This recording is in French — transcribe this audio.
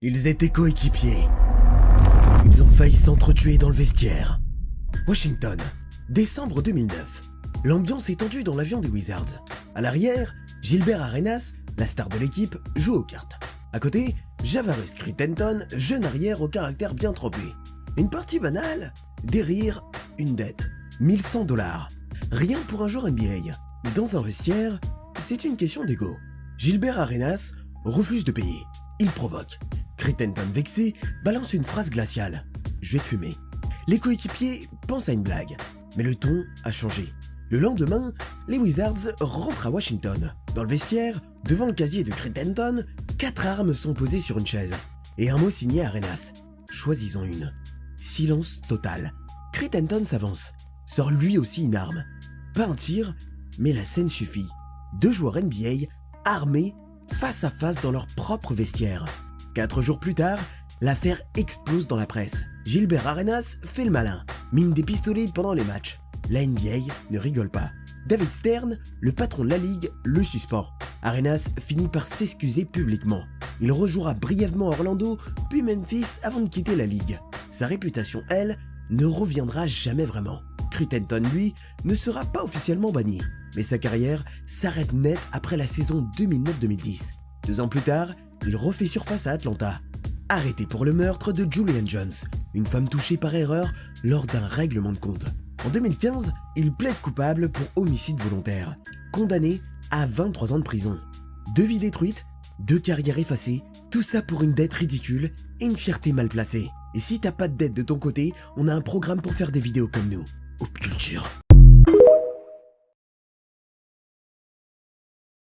Ils étaient coéquipiers. Ils ont failli s'entretuer dans le vestiaire. Washington, décembre 2009. L'ambiance est tendue dans l'avion des Wizards. À l'arrière, Gilbert Arenas, la star de l'équipe, joue aux cartes. À côté, Javaris Crittenton, jeune arrière au caractère bien trempé. Une partie banale, des rires, une dette. 1100 $. Rien pour un joueur NBA. Mais dans un vestiaire, c'est une question d'ego. Gilbert Arenas refuse de payer. Il provoque. Crittenton vexé balance une phrase glaciale. « Je vais te fumer ». Les coéquipiers pensent à une blague, mais le ton a changé. Le lendemain, les Wizards rentrent à Washington. Dans le vestiaire, devant le casier de Crittenton, 4 armes sont posées sur une chaise. Et un mot signé Arenas. Choisis-en une. Silence total. Crittenton s'avance, sort lui aussi une arme. Pas un tir, mais la scène suffit. 2 joueurs NBA armés face à face dans leur propre vestiaire. 4 jours plus tard, l'affaire explose dans la presse. Gilbert Arenas fait le malin, mine des pistolets pendant les matchs. La NBA ne rigole pas. David Stern, le patron de la ligue, le suspend. Arenas finit par s'excuser publiquement. Il rejouera brièvement à Orlando, puis Memphis avant de quitter la ligue. Sa réputation, elle, ne reviendra jamais vraiment. Crittenton, lui, ne sera pas officiellement banni. Mais sa carrière s'arrête net après la saison 2009-2010. 2 ans plus tard, il refait surface à Atlanta. Arrêté pour le meurtre de Julian Jones, une femme touchée par erreur lors d'un règlement de compte. En 2015, il plaide coupable pour homicide volontaire, condamné à 23 ans de prison. 2 vies détruites, 2 carrières effacées, tout ça pour une dette ridicule et une fierté mal placée. Et si t'as pas de dette de ton côté, on a un programme pour faire des vidéos comme nous. Hoop Culture.